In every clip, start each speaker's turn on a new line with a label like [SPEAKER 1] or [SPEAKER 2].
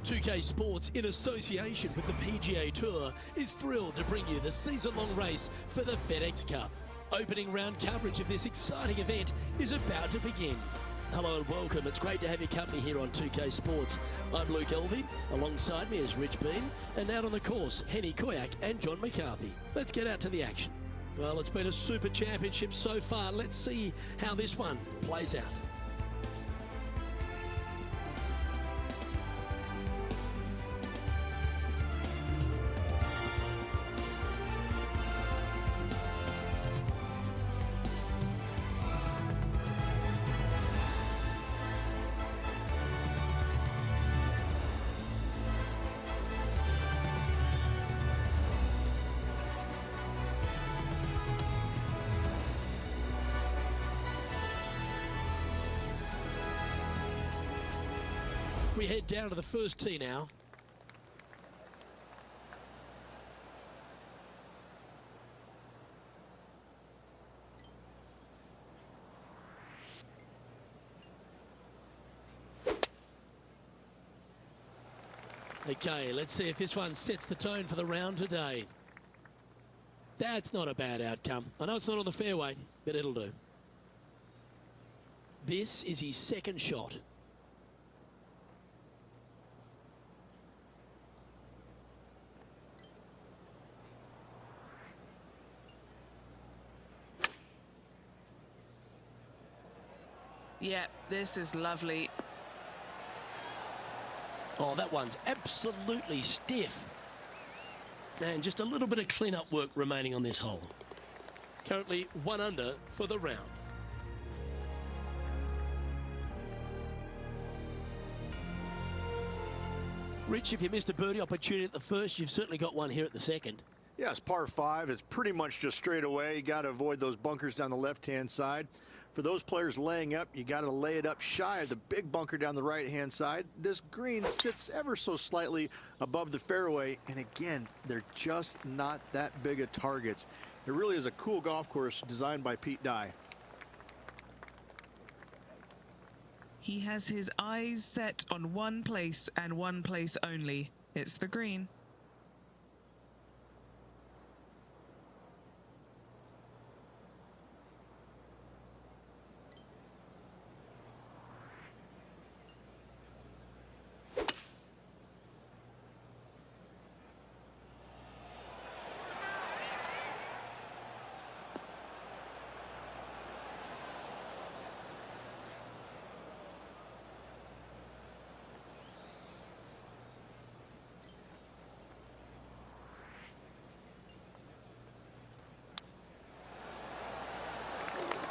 [SPEAKER 1] 2K Sports, in association with the PGA Tour, is thrilled to bring you the season-long race for the FedEx Cup. Opening round coverage of this exciting event is about to begin. Hello and welcome. It's great to have your company here on 2K Sports. I'm Luke Elvey. Alongside me is Rich Bean. And out on the course, Henny Koyak and John McCarthy. Let's get out to the action. Well, it's been a super championship so far. Let's see how this one plays out. We head down to the first tee now. Okay, let's see if this one sets the tone for the round today. That's not a bad outcome. I know it's not on the fairway, but it'll do. This is his second shot.
[SPEAKER 2] Yeah, this is lovely.
[SPEAKER 1] Oh, that one's absolutely stiff. And just a little bit of clean-up work remaining on this hole. Currently 1 under for the round. Rich, if you missed a birdie opportunity at the first, you've certainly got one here at the second.
[SPEAKER 3] Yes, par 5 is pretty much just straight away. You got to avoid those bunkers down the left-hand side. For those players laying up, you got to lay it up shy of the big bunker down the right-hand side. This green sits ever so slightly above the fairway, and again, they're just not that big of targets. It really is a cool golf course designed by Pete Dye.
[SPEAKER 2] He has his eyes set on one place and one place only. It's the green.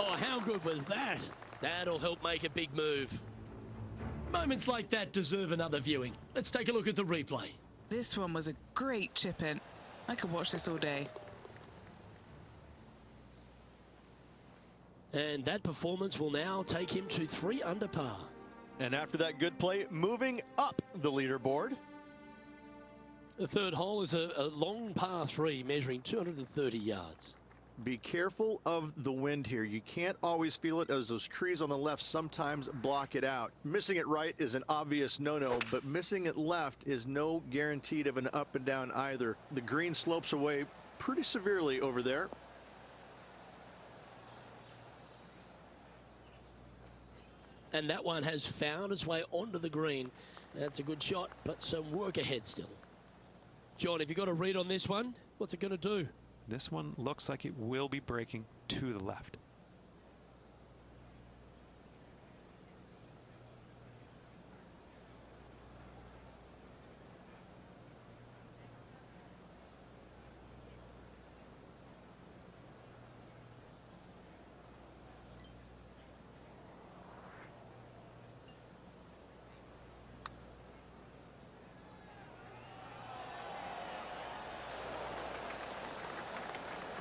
[SPEAKER 1] Oh, how good was that? That'll help make a big move. Moments like that deserve another viewing. Let's take a look at the replay.
[SPEAKER 2] This one was a great chip in. I could watch this all day.
[SPEAKER 1] And that performance will now take him to 3 under par.
[SPEAKER 3] And after that good play, moving up the leaderboard.
[SPEAKER 1] The third hole is a long par 3 measuring 230 yards.
[SPEAKER 3] Be careful of the wind here. You can't always feel it as those trees on the left sometimes block it out. Missing it right is an obvious no-no, but missing it left is no guaranteed of an up and down either. The green slopes away pretty severely over there.
[SPEAKER 1] And that one has found its way onto the green. That's a good shot, but some work ahead still. John, have you got a read on this one? What's it going to do?
[SPEAKER 4] This one looks like it will be breaking to the left.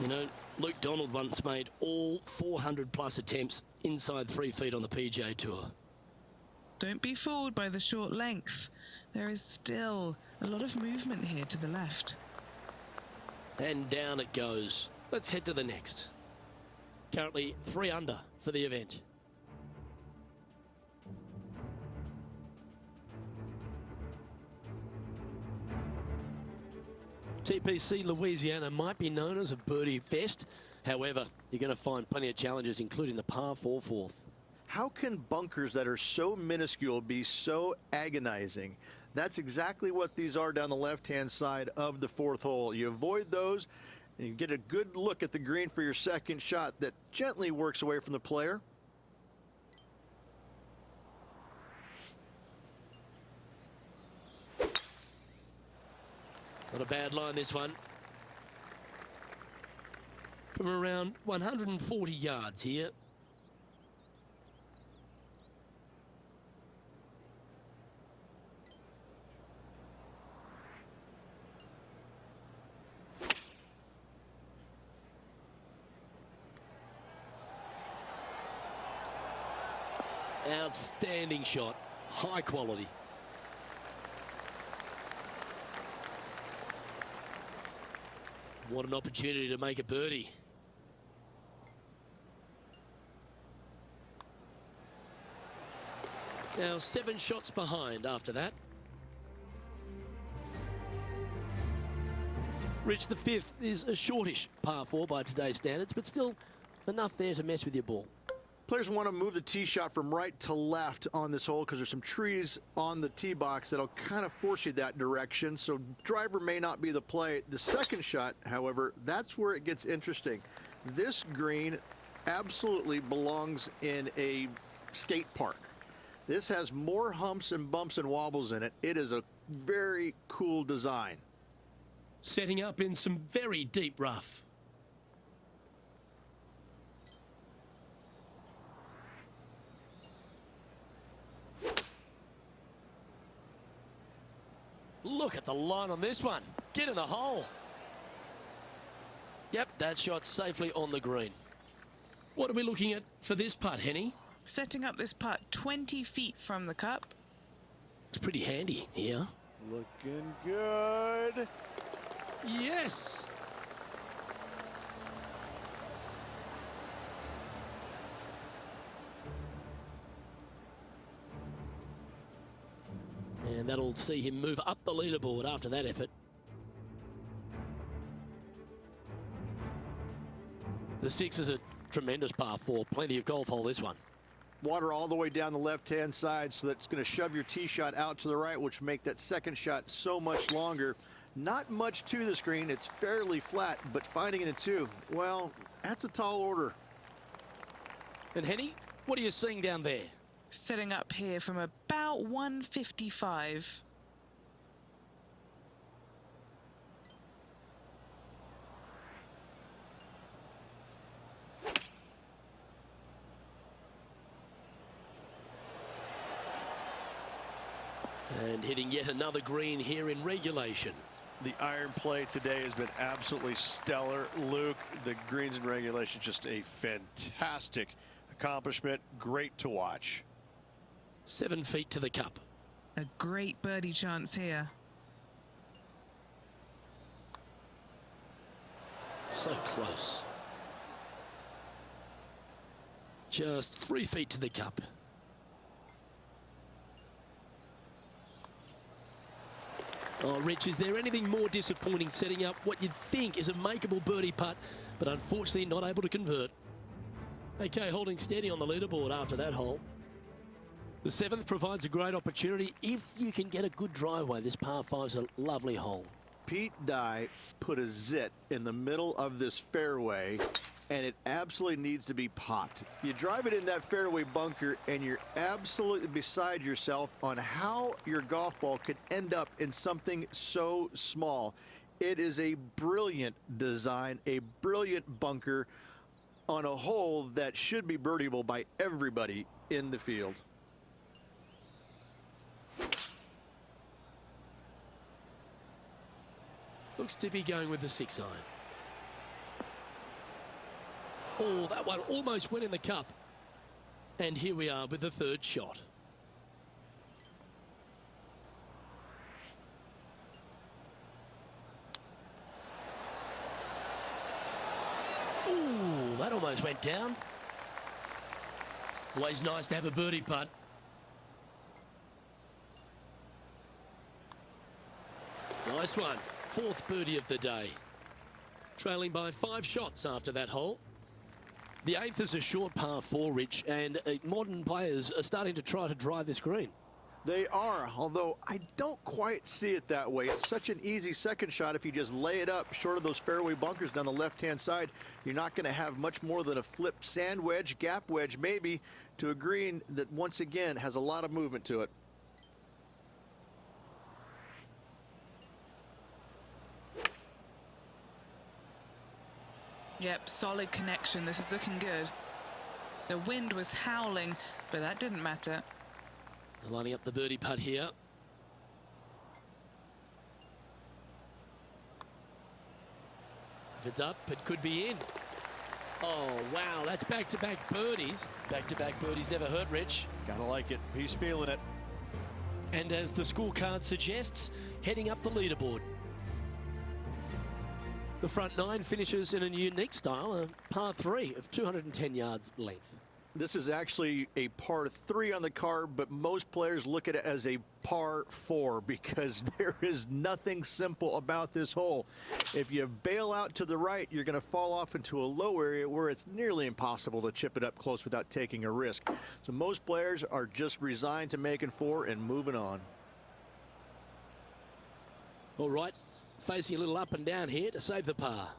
[SPEAKER 1] You know, Luke Donald once made all 400-plus attempts inside 3 feet on the PGA Tour.
[SPEAKER 2] Don't be fooled by the short length. There is still a lot of movement here to the left.
[SPEAKER 1] And down it goes. Let's head to the next. Currently 3 under for the event. TPC Louisiana might be known as a birdie fest. However, you're going to find plenty of challenges, including the par 4 fourth.
[SPEAKER 3] How can bunkers that are so minuscule be so agonizing? That's exactly what these are down the left-hand side of the fourth hole. You avoid those, and you get a good look at the green for your second shot that gently works away from the player.
[SPEAKER 1] Not a bad line, this one. From around 140 yards here. Outstanding shot. High quality. What an opportunity to make a birdie. Now 7 shots behind after that. Rich, the fifth is a shortish par 4 by today's standards, but still enough there to mess with your ball.
[SPEAKER 3] Players want to move the tee shot from right to left on this hole because there's some trees on the tee box that'll kind of force you that direction. So driver may not be the play. The second shot, however, that's where it gets interesting. This green absolutely belongs in a skate park. This has more humps and bumps and wobbles in it. It is a very cool design.
[SPEAKER 1] Setting up in some very deep rough. Look at the line on this one. Get in the hole. Yep, that shot safely on the green. What are we looking at for this putt, Henny?
[SPEAKER 2] Setting up this putt 20 feet from the cup.
[SPEAKER 1] It's pretty handy here.
[SPEAKER 3] Looking good.
[SPEAKER 1] Yes. And that'll see him move up the leaderboard after that effort. The 6 is a tremendous par 4. Plenty of golf hole, this one.
[SPEAKER 3] Water all the way down the left-hand side, so that's going to shove your tee shot out to the right, which will make that second shot so much longer. Not much to the screen. It's fairly flat, but finding it in 2, well, that's a tall order.
[SPEAKER 1] And Henny, what are you seeing down there?
[SPEAKER 2] Setting up here from about 155.
[SPEAKER 1] And hitting yet another green here in regulation.
[SPEAKER 3] The iron play today has been absolutely stellar. Luke, the greens in regulation, just a fantastic accomplishment. Great to watch.
[SPEAKER 1] 7 feet to the cup.
[SPEAKER 2] A great birdie chance here.
[SPEAKER 1] So close. Just 3 feet to the cup. Oh, Rich, is there anything more disappointing setting up what you'd think is a makeable birdie putt, but unfortunately not able to convert? Okay, holding steady on the leaderboard after that hole. The 7th provides a great opportunity if you can get a good driveway. This par 5 is a lovely hole.
[SPEAKER 3] Pete Dye put a zit in the middle of this fairway, and it absolutely needs to be popped. You drive it in that fairway bunker, and you're absolutely beside yourself on how your golf ball could end up in something so small. It is a brilliant design, a brilliant bunker on a hole that should be birdieable by everybody in the field.
[SPEAKER 1] Looks to be going with the 6 iron. Oh, that one almost went in the cup. And here we are with the 3rd shot. Ooh, that almost went down. Always nice to have a birdie putt. Nice one. fourth birdie of the day. Trailing by 5 shots after that hole. The 8th is a short par 4, Rich, and modern players are starting to try to drive this green.
[SPEAKER 3] They are, although I don't quite see it that way. It's such an easy second shot. If you just lay it up short of those fairway bunkers down the left-hand side, you're not going to have much more than a flip sand wedge, gap wedge maybe, to a green that once again has a lot of movement to it.
[SPEAKER 2] Yep, solid connection. This is looking good. The wind was howling, but that didn't matter.
[SPEAKER 1] Lining up the birdie putt here. If it's up, it could be in. Oh, wow, that's back-to-back birdies. Back-to-back birdies never hurt, Rich.
[SPEAKER 3] Gotta like it. He's feeling it.
[SPEAKER 1] And as the scorecard suggests, heading up the leaderboard. The front 9 finishes in a unique style, a par 3 of 210 yards length.
[SPEAKER 3] This is actually a par 3 on the card, but most players look at it as a par 4 because there is nothing simple about this hole. If you bail out to the right, you're going to fall off into a low area where it's nearly impossible to chip it up close without taking a risk. So most players are just resigned to making 4 and moving on.
[SPEAKER 1] All right, facing a little up and down here to save the par.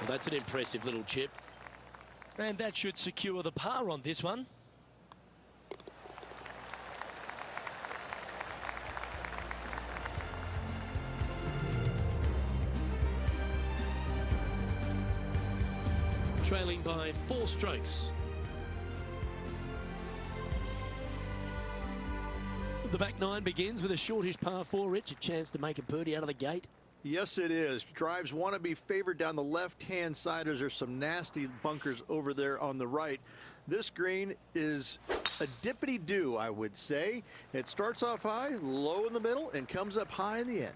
[SPEAKER 1] Well, that's an impressive little chip. And that should secure the par on this one. Trailing by 4 strokes. The back 9 begins with a shortish par 4, Rich. A chance to make a birdie out of the gate.
[SPEAKER 3] Yes, it is. Drives want to be favored down the left-hand side as there's some nasty bunkers over there on the right. This green is a dippity-do, I would say. It starts off high, low in the middle, and comes up high in the end.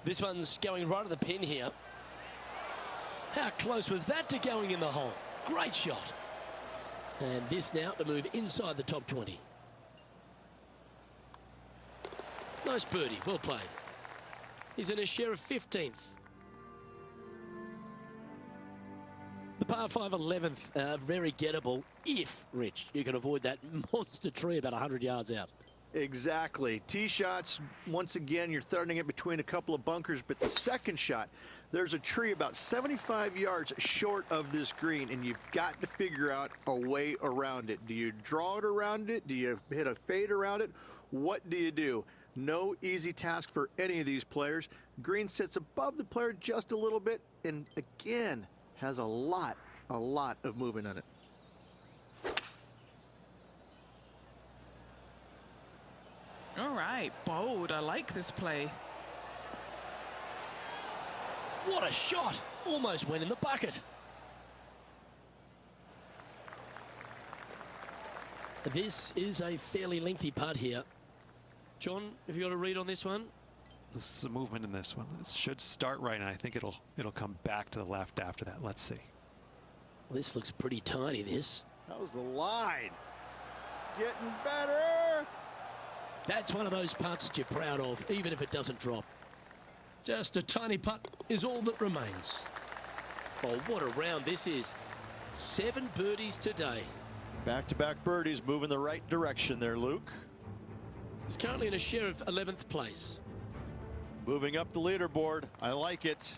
[SPEAKER 1] This one's going right at the pin here. How close was that to going in the hole? Great shot. And this now to move inside the top 20. Nice birdie, well played. He's in a share of 15th. The par 5 11th, very gettable if, Rich, you can avoid that monster tree about 100 yards out.
[SPEAKER 3] Exactly. Tee shots, once again, you're throwing it between a couple of bunkers, but the second shot, there's a tree about 75 yards short of this green, and you've got to figure out a way around it. Do you draw it around it? Do you hit a fade around it? What do you do? No easy task for any of these players. Green sits above the player just a little bit, and again, has a lot of movement on it.
[SPEAKER 2] All right, bold. I like this play.
[SPEAKER 1] What a shot! Almost went in the bucket. This is a fairly lengthy putt here. John, have you got a read on this one?
[SPEAKER 4] This is a movement in this one. It should start right, and I think it'll come back to the left after that. Let's see.
[SPEAKER 1] Well, this looks pretty tiny, this.
[SPEAKER 3] That was the line. Getting better.
[SPEAKER 1] That's one of those putts that you're proud of, even if it doesn't drop. Just a tiny putt is all that remains. Oh, what a round this is. 7 birdies today.
[SPEAKER 3] Back-to-back birdies moving the right direction there, Luke.
[SPEAKER 1] He's currently in a share of 11th place.
[SPEAKER 3] Moving up the leaderboard. I like it.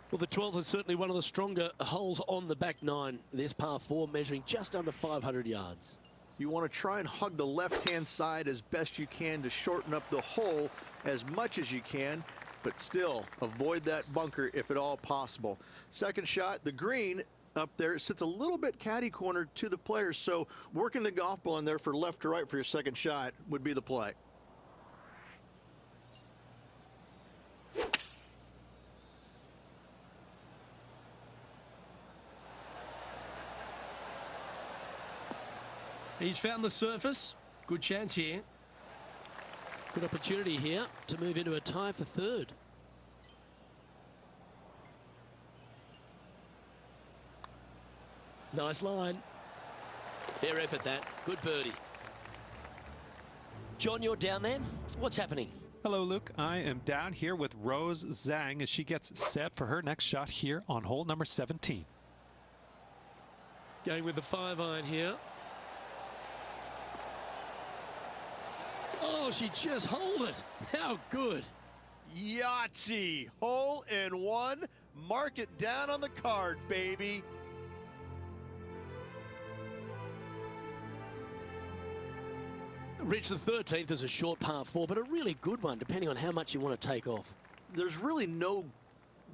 [SPEAKER 1] Well, the 12th is certainly one of the stronger holes on the back 9. This par 4 measuring just under 500 yards.
[SPEAKER 3] You want to try and hug the left-hand side as best you can to shorten up the hole as much as you can, but still avoid that bunker if at all possible. Second shot, the green up there sits a little bit caddy cornered to the players, so working the golf ball in there for left to right for your second shot would be the play.
[SPEAKER 1] He's found the surface. Good chance here. Good opportunity here to move into a tie for third. Nice line. Fair effort that. Good birdie. John, you're down there. What's happening?
[SPEAKER 4] Hello, Luke. I am down here with Rose Zhang as she gets set for her next shot here on hole number 17.
[SPEAKER 1] Going with the 5-iron here. Oh, she just holed it. How good.
[SPEAKER 3] Yahtzee. Hole in one. Mark it down on the card, baby.
[SPEAKER 1] Rich, the 13th is a short par 4, but a really good one, depending on how much you want to take off.
[SPEAKER 3] There's really no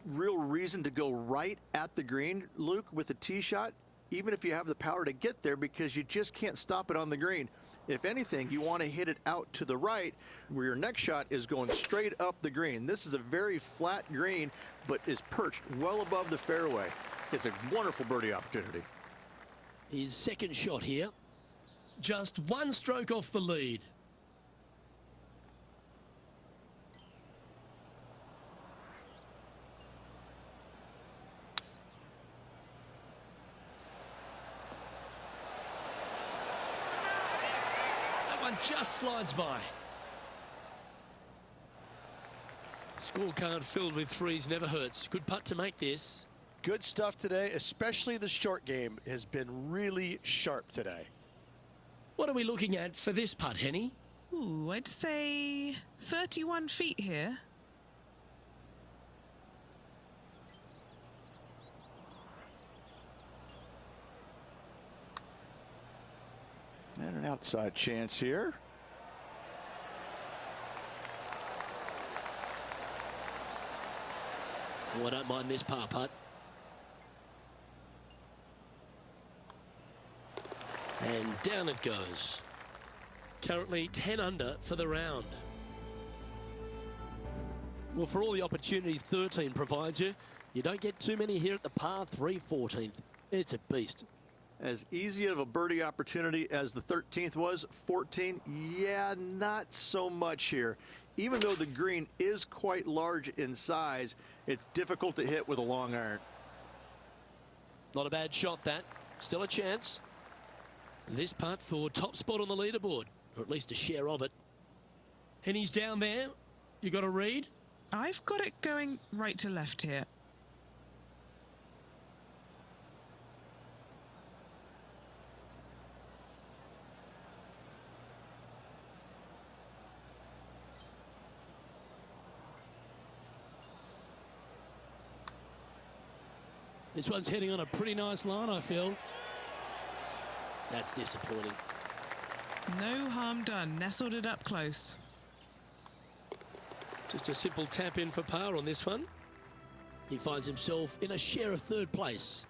[SPEAKER 3] real reason to go right at the green, Luke, with a tee shot, even if you have the power to get there, because you just can't stop it on the green. If anything, you want to hit it out to the right, where your next shot is going straight up the green. This is a very flat green, but is perched well above the fairway. It's a wonderful birdie opportunity.
[SPEAKER 1] His second shot here. Just one stroke off the lead. That one just slides by. Scorecard filled with threes never hurts. Good putt to make this.
[SPEAKER 5] Good stuff today, especially the short game has been really sharp today.
[SPEAKER 1] What are we looking at for this putt, Henny?
[SPEAKER 2] Ooh, I'd say 31 feet here.
[SPEAKER 5] And an outside chance here.
[SPEAKER 1] Oh, I don't mind this par putt. And down it goes. Currently 10 under for the round. Well, for all the opportunities 13 provides you, you don't get too many here at the par 3 14th. It's a beast.
[SPEAKER 3] As easy of a birdie opportunity as the 13th was, 14, yeah, not so much here. Even though the green is quite large in size, it's difficult to hit with a long iron.
[SPEAKER 1] Not a bad shot, that. Still a chance. This putt for top spot on the leaderboard, or at least a share of it. Henny's down there. You got a read?
[SPEAKER 2] I've got it going right to left here.
[SPEAKER 1] This one's heading on a pretty nice line, I feel. That's disappointing.
[SPEAKER 2] No harm done. Nestled it up close.
[SPEAKER 1] Just a simple tap in for par on this one. He finds himself in a share of third place.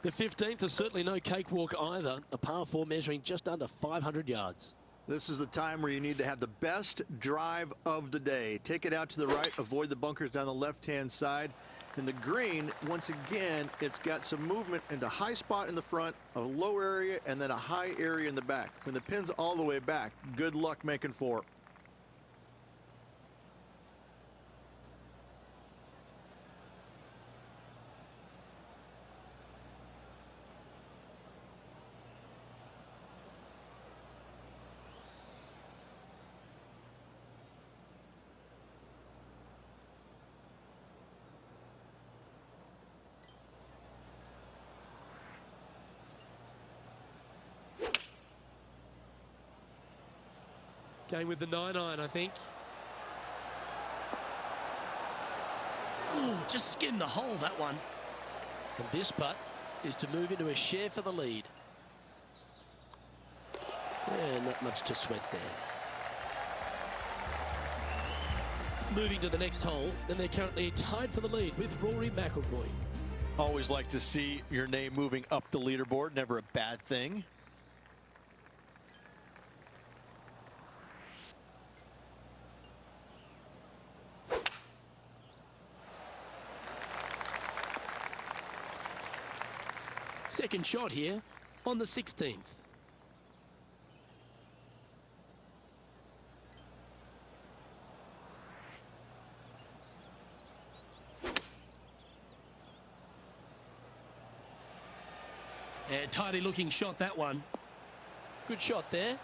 [SPEAKER 1] The 15th is certainly no cakewalk either. A par 4 measuring just under 500 yards.
[SPEAKER 3] This is the time where you need to have the best drive of the day. Take it out to the right, avoid the bunkers down the left-hand side. And the green, once again, it's got some movement into high spot in the front, a low area, and then a high area in the back. When the pin's all the way back, good luck making 4.
[SPEAKER 1] Going with the 9-iron, I think. Ooh, just skinned the hole, that one. And this putt is to move into a share for the lead. Yeah, not much to sweat there. Moving to the next hole, and they're currently tied for the lead with Rory McIlroy.
[SPEAKER 3] Always like to see your name moving up the leaderboard. Never a bad thing.
[SPEAKER 1] Second shot here on the 16th. And tidy looking shot, that one. Good shot there.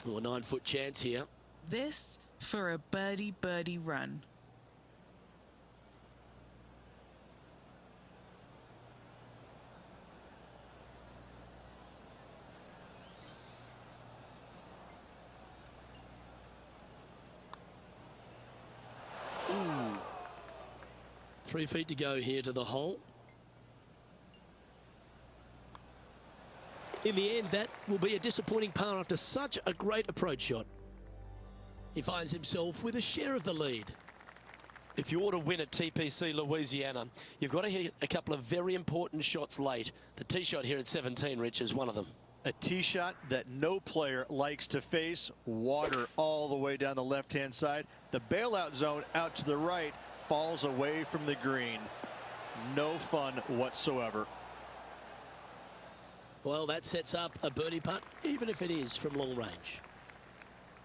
[SPEAKER 1] Oh, a 9-foot chance here.
[SPEAKER 2] This for a birdie run.
[SPEAKER 1] Ooh. 3 feet to go here to the hole. In the end, that will be a disappointing par after such a great approach shot. He finds himself with a share of the lead. If you ought to win at TPC Louisiana, you've got to hit a couple of very important shots late. The tee shot here at 17, Rich, is one of them.
[SPEAKER 3] A tee shot that no player likes to face. Water all the way down the left-hand side. The bailout zone out to the right falls away from the green. No fun whatsoever.
[SPEAKER 1] Well, that sets up a birdie putt, even if it is from long range.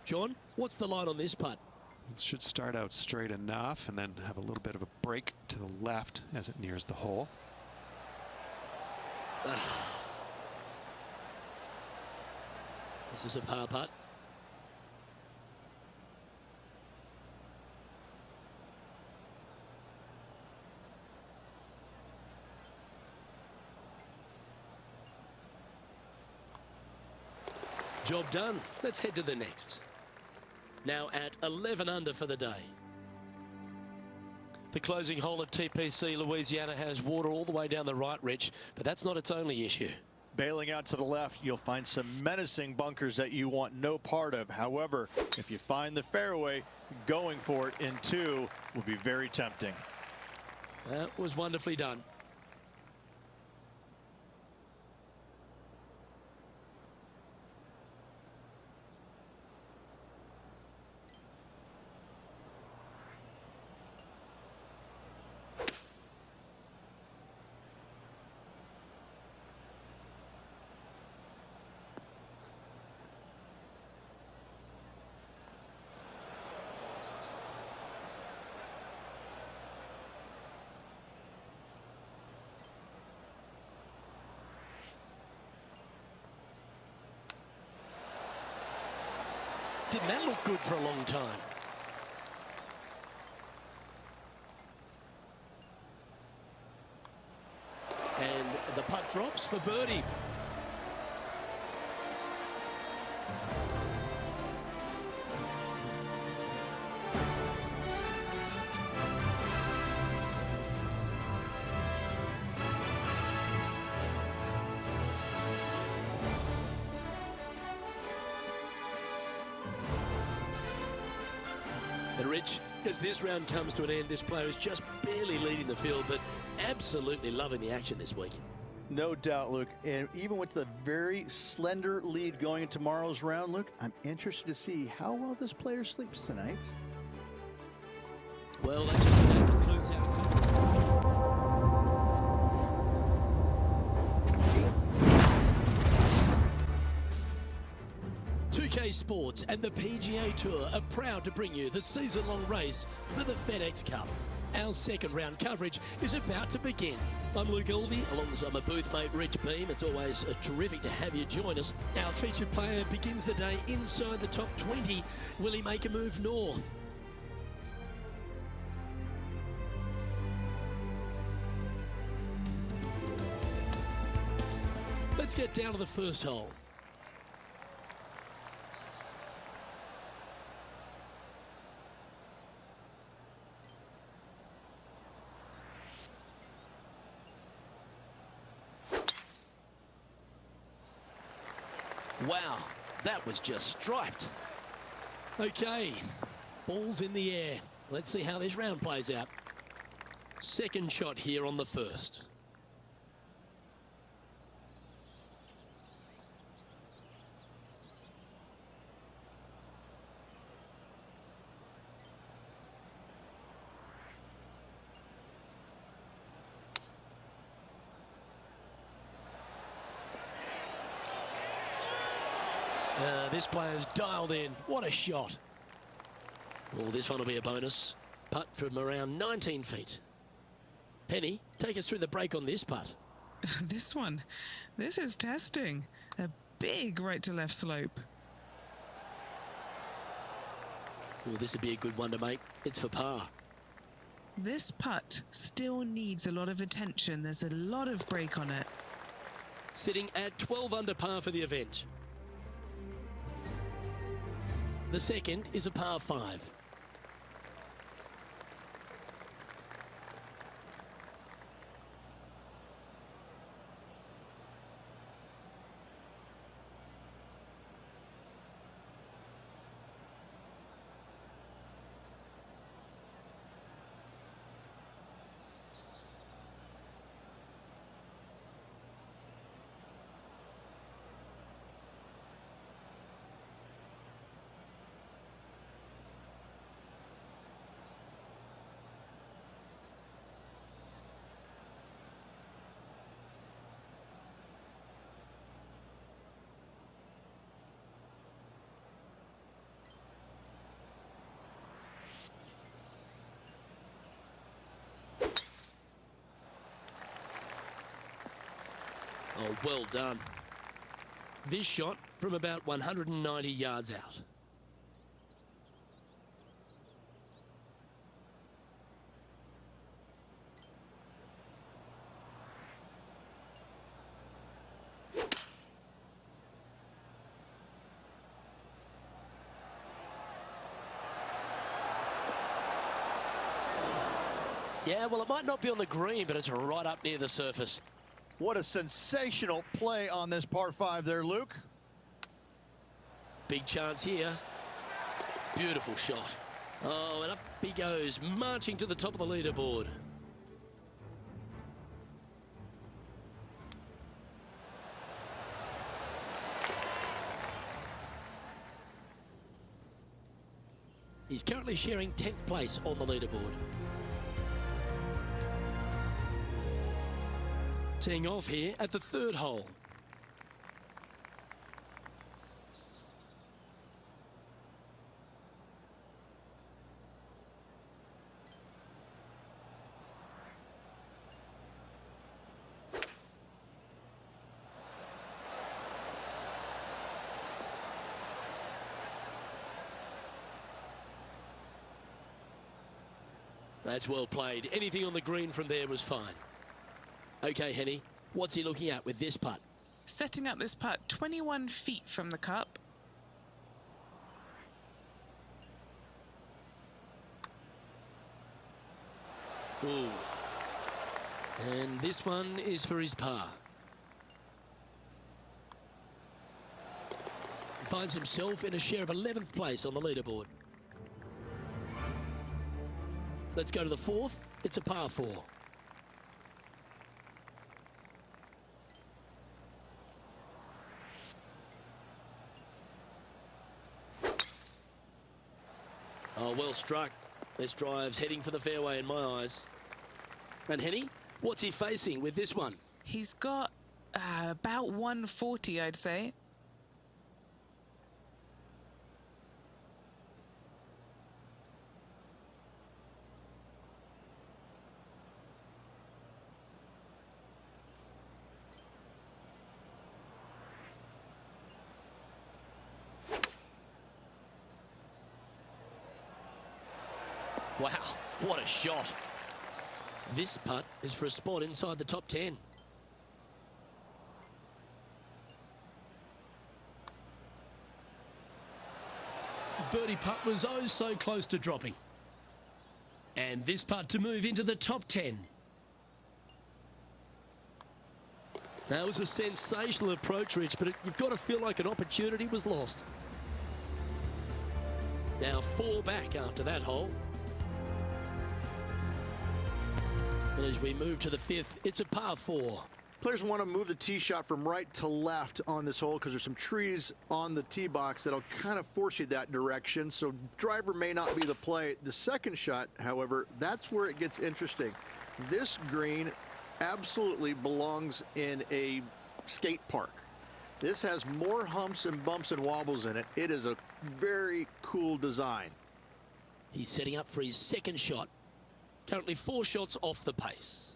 [SPEAKER 1] John, what's the line on this putt?
[SPEAKER 4] It should start out straight enough and then have a little bit of a break to the left as it nears the hole.
[SPEAKER 1] This is a par putt. Job done. Let's head to the next. Now at 11 under for the day. The closing hole at TPC Louisiana has water all the way down the right, Rich, but that's not its only issue.
[SPEAKER 3] Bailing out to the left, you'll find some menacing bunkers that you want no part of. However, if you find the fairway, going for it in 2 will be very tempting.
[SPEAKER 1] That was wonderfully done. Didn't that look good for a long time? And the putt drops for birdie. And Rich, as this round comes to an end, this player is just barely leading the field, but absolutely loving the action this week.
[SPEAKER 3] No doubt, Luke. And even with the very slender lead going into tomorrow's round, Luke, I'm interested to see how well this player sleeps tonight.
[SPEAKER 1] Well, that just about concludes our coverage. 2K Sports and the PGA Tour are proud to bring you the season-long race for the FedEx Cup. Our second round coverage is about to begin. I'm Luke Elvey, alongside my booth mate Rich Beam. It's always terrific to have you join us. Our featured player begins the day inside the top 20. Will he make a move north? Let's get down to the first hole. Wow, that was just striped. Okay, ball's in the air. Let's see how this round plays out. Second shot here on the first. This player's dialed in. What a shot. Well, this one will be a bonus. Putt from around 19 feet. Penny, take us through the break on this putt.
[SPEAKER 2] This one, this is testing. A big right to left slope.
[SPEAKER 1] Well, this would be a good one to make. It's for par.
[SPEAKER 2] This putt still needs a lot of attention. There's a lot of break on it.
[SPEAKER 1] Sitting at 12 under par for the event. The second is a par 5. Oh, well done. This shot from about 190 yards out. Yeah, well, it might not be on the green, but it's right up near the surface.
[SPEAKER 5] What a sensational play on this par 5 there, Luke.
[SPEAKER 1] Big chance here. Beautiful shot. Oh, and up he goes, marching to the top of the leaderboard. He's currently sharing 10th place on the leaderboard. Teeing off here at the third hole. That's well played. Anything on the green from there was fine. Okay, Henny, what's he looking at with this putt?
[SPEAKER 2] Setting up this putt 21 feet from the cup.
[SPEAKER 1] Ooh. And this one is for his par. Finds himself in a share of 11th place on the leaderboard. Let's go to the fourth. It's a par 4. Oh, well struck. This drive's heading for the fairway in my eyes. And Henny, what's he facing with this one?
[SPEAKER 2] He's got about 140, I'd say.
[SPEAKER 1] Wow, what a shot. This putt is for a spot inside the top 10. Birdie putt was oh so close to dropping. And this putt to move into the top 10. That was a sensational approach, Rich, but you've got to feel like an opportunity was lost. Now 4 back after that hole. And as we move to the 5th, it's a par 4.
[SPEAKER 3] Players want to move the tee shot from right to left on this hole because there's some trees on the tee box that'll kind of force you that direction. So driver may not be the play. The second shot, however, that's where it gets interesting. This green absolutely belongs in a skate park. This has more humps and bumps and wobbles in it. It is a very cool design.
[SPEAKER 1] He's setting up for his second shot. Currently 4 shots off the pace.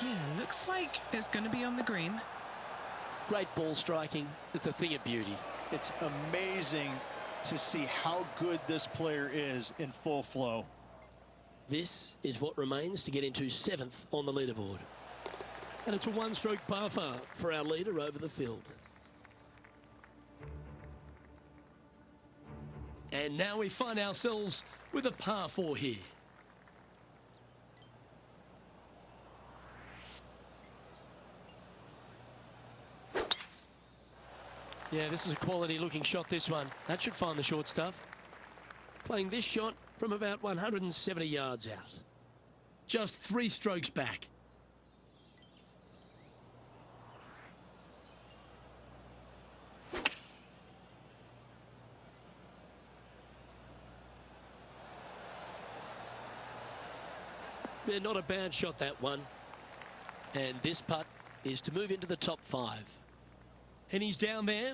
[SPEAKER 2] Yeah, looks like it's going to be on the green.
[SPEAKER 1] Great ball striking. It's a thing of beauty.
[SPEAKER 5] It's amazing to see how good this player is in full flow.
[SPEAKER 1] This is what remains to get into 7th on the leaderboard. And it's a 1-stroke par for our leader over the field. And now we find ourselves with a par 4 here. Yeah, this is a quality looking shot, this one. That should find the short stuff. Playing this shot from about 170 yards out. Just 3 strokes back. Yeah, not a bad shot, that one. And this putt is to move into the top 5. And he's down there.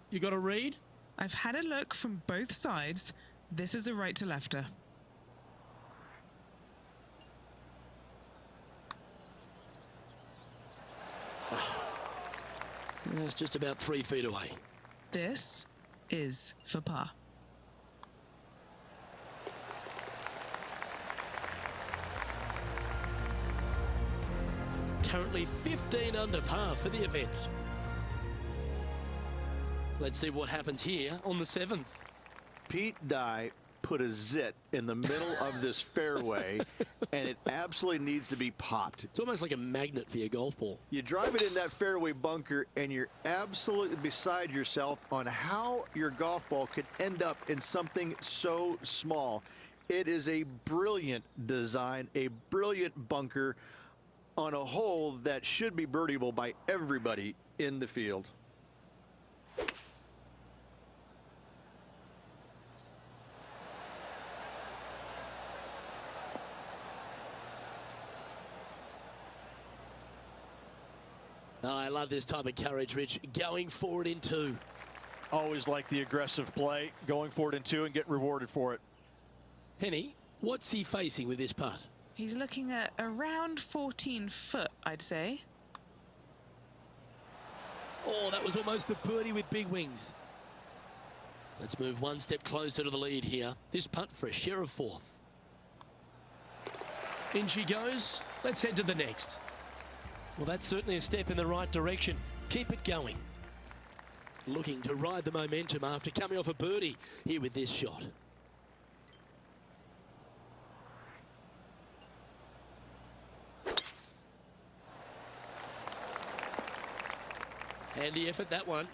[SPEAKER 1] You got a read?
[SPEAKER 2] I've had a look from both sides. This is a right to lefter.
[SPEAKER 1] It's just about 3 feet away.
[SPEAKER 2] This is for par.
[SPEAKER 1] Currently 15 under par for the event. Let's see what happens here on the 7th.
[SPEAKER 3] Pete Dye put a zit in the middle of this fairway, and it absolutely needs to be popped.
[SPEAKER 1] It's almost like a magnet for your golf ball.
[SPEAKER 3] You drive it in that fairway bunker, and you're absolutely beside yourself on how your golf ball could end up in something so small. It is a brilliant design, a brilliant bunker on a hole that should be birdieable by everybody in the field.
[SPEAKER 1] Oh, I love this type of courage, Rich. Going forward in 2.
[SPEAKER 5] Always like the aggressive play, going forward in 2 and get rewarded for it.
[SPEAKER 1] Henny, what's he facing with this putt?
[SPEAKER 2] He's looking at around 14 foot, I'd say.
[SPEAKER 1] Oh, that was almost the birdie with big wings. Let's move 1 step closer to the lead here. This putt for a share of 4th. In she goes. Let's head to the next. Well, that's certainly a step in the right direction. Keep it going. Looking to ride the momentum after coming off a birdie here with this shot. Handy effort, that one.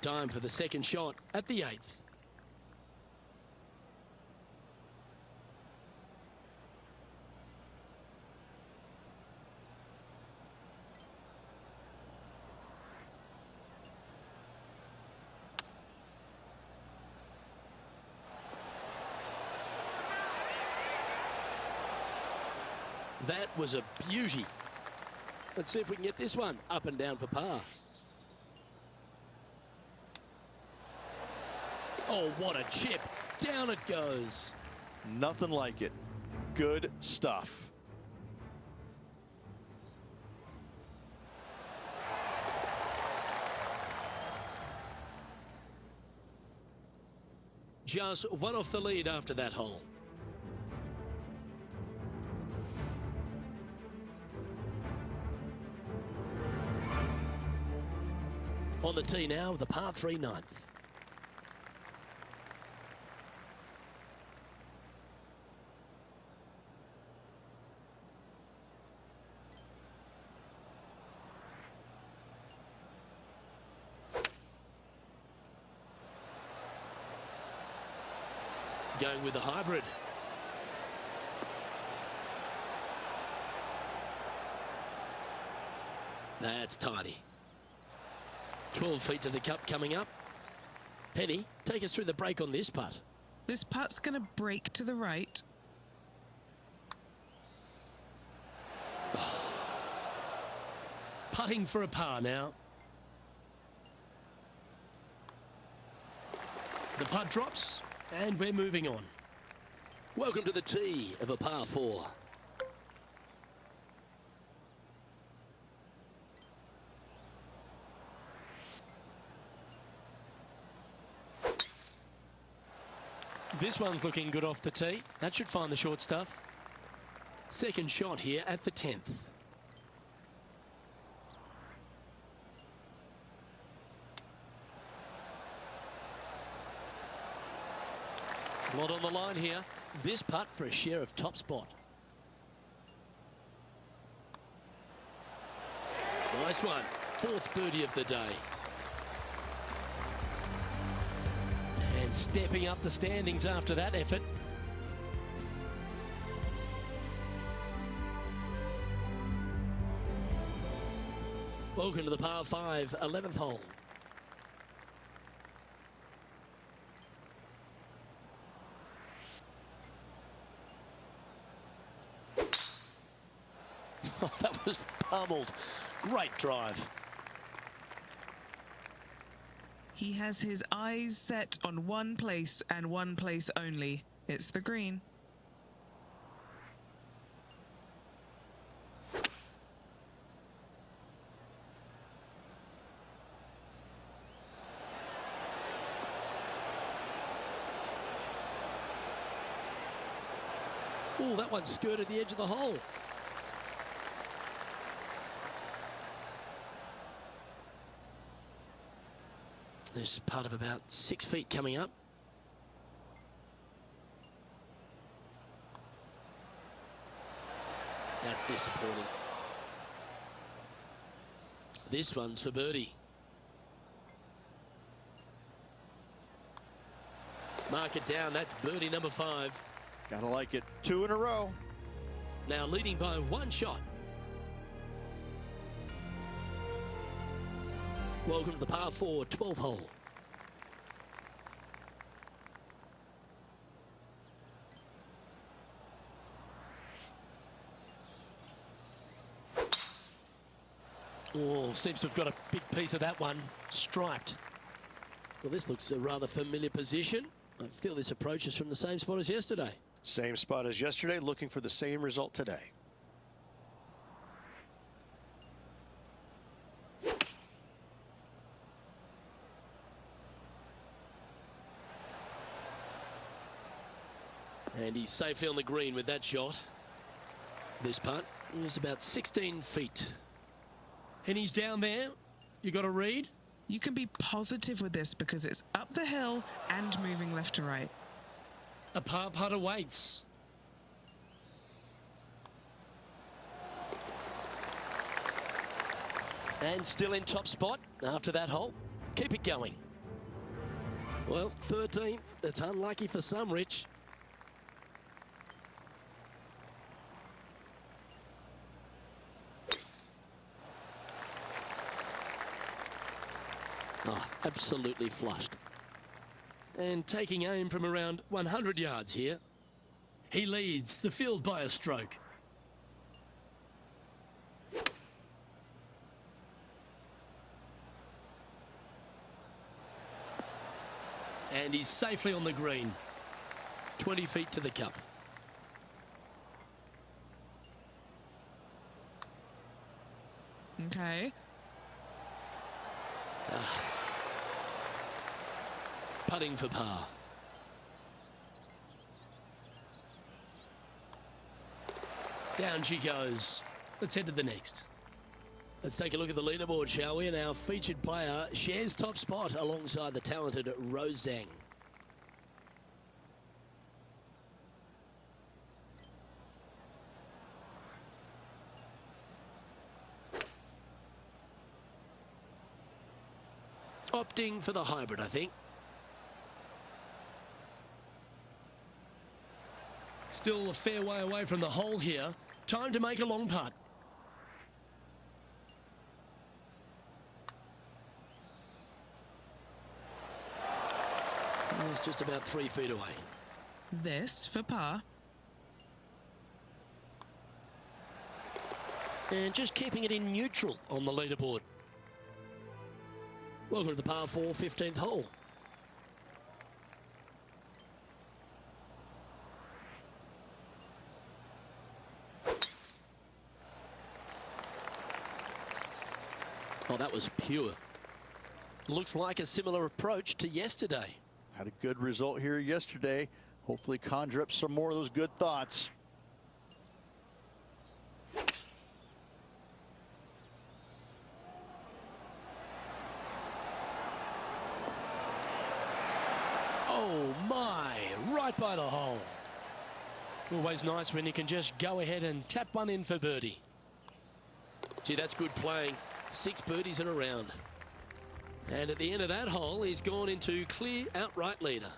[SPEAKER 1] Time for the second shot at the 8th. That was a beauty. Let's see if we can get this one up and down for par. Oh, what a chip. Down it goes.
[SPEAKER 5] Nothing like it. Good stuff.
[SPEAKER 1] Just 1 off the lead after that hole. On the tee now, the par 3 9th. Going with the hybrid. That's tidy. 12 feet to the cup coming up. Henny, take us through the break on this putt.
[SPEAKER 2] This putt's going to break to the right.
[SPEAKER 1] Putting for a par now. The putt drops, and we're moving on. Welcome to the tee of a par 4. This one's looking good off the tee. That should find the short stuff. Second shot here at the 10th. A lot on the line here. This putt for a share of top spot. Nice one. Fourth birdie of the day. And stepping up the standings after that effort. Welcome to the par 5, 11th hole. Oh, that was pummeled. Great drive.
[SPEAKER 2] He has his eyes set on one place and one place only. It's the green.
[SPEAKER 1] Oh, that one skirted the edge of the hole. There's part of about 6 feet coming up. That's disappointing. This one's for birdie. Mark it down. That's birdie number 5.
[SPEAKER 3] Gotta like it. 2 in a row.
[SPEAKER 1] Now leading by 1 shot. Welcome to the par 4, 12th hole. Oh, seems to have got a big piece of that one. Striped. Well, this looks a rather familiar position. I feel this approach is from the same spot as yesterday.
[SPEAKER 5] Same spot as yesterday, looking for the same result today.
[SPEAKER 1] And he's safely on the green with that shot. This putt is about 16 feet. And he's down there. You got to read.
[SPEAKER 2] You can be positive with this because it's up the hill and moving left to right.
[SPEAKER 1] A par putt awaits. And still in top spot after that hole. Keep it going. Well, 13th. It's unlucky for some, Rich. Oh, absolutely flushed. And taking aim from around 100 yards here. He leads the field by a stroke. And he's safely on the green. 20 feet to the cup.
[SPEAKER 2] Okay.
[SPEAKER 1] Putting for par. Down she goes. Let's head to the next. Let's take a look at the leaderboard, shall we? And our featured player shares top spot alongside the talented Rose Zhang. Opting for the hybrid, I think. Still a fair way away from the hole here. Time to make a long putt. It's just about 3 feet away.
[SPEAKER 2] This for par.
[SPEAKER 1] And just keeping it in neutral on the leaderboard. Welcome to the par 4 15th hole. Oh, that was pure. Looks like a similar approach to yesterday.
[SPEAKER 5] Had a good result here yesterday. Hopefully conjure up some more of those good thoughts.
[SPEAKER 1] Oh my, right by the hole. Always nice when you can just go ahead and tap one in for birdie. Gee, that's good playing. 6 birdies in a round. And at the end of that hole, he's gone into clear outright leader.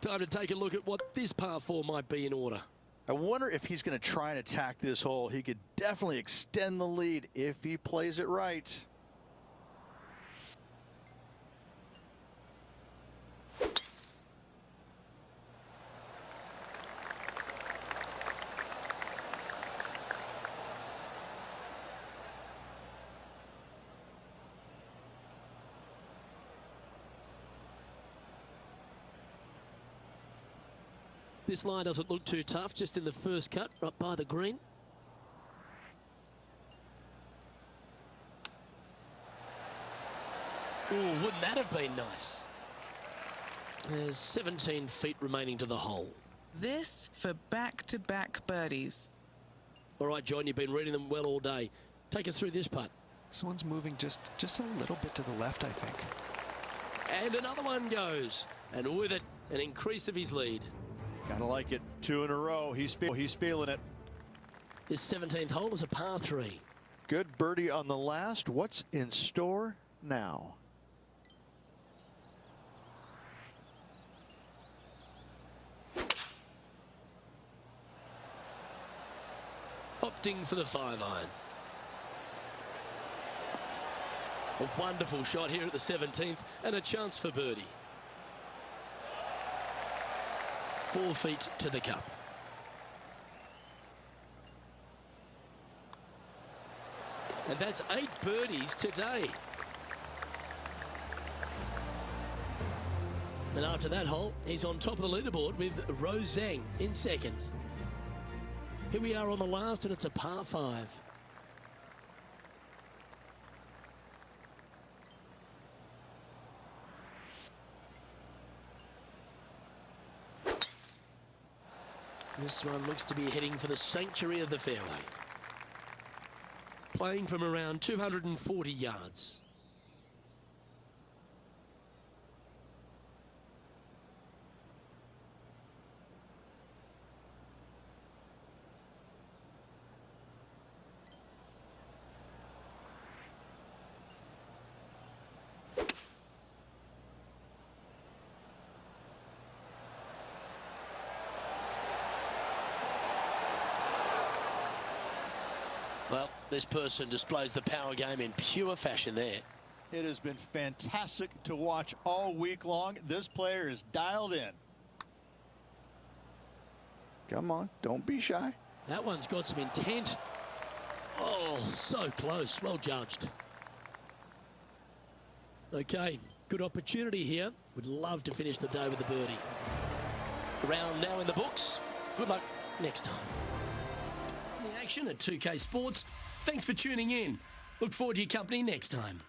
[SPEAKER 1] Time to take a look at what this par 4 might be in order.
[SPEAKER 5] I wonder if he's going to try and attack this hole. He could definitely extend the lead if he plays it right.
[SPEAKER 1] This line doesn't look too tough, just in the first cut, right by the green. Ooh, wouldn't that have been nice? There's 17 feet remaining to the hole.
[SPEAKER 2] This for back-to-back birdies.
[SPEAKER 1] All right, John, you've been reading them well all day. Take us through this putt.
[SPEAKER 4] This one's moving just a little bit to the left, I think.
[SPEAKER 1] And another one goes. And with it, an increase of his lead.
[SPEAKER 5] Gotta like it. 2 in a row. He's feeling it.
[SPEAKER 1] This 17th hole is a par 3.
[SPEAKER 5] Good birdie on the last. What's in store now?
[SPEAKER 1] Opting for the 5-iron. A wonderful shot here at the 17th and a chance for birdie. 4 feet to the cup. And that's 8 birdies today. And after that hole, he's on top of the leaderboard with Rose Zhang in second. Here we are on the last, and it's a par 5. This one looks to be heading for the sanctuary of the fairway. Playing from around 240 yards. Well, this person displays the power game in pure fashion there.
[SPEAKER 5] It has been fantastic to watch all week long. This player is dialed in. Come on, don't be shy.
[SPEAKER 1] That one's got some intent. Oh, so close. Well judged. Okay, good opportunity here. Would love to finish the day with a birdie. Round now in the books. Good luck next time. The action at 2K Sports. Thanks for tuning in. Look forward to your company next time.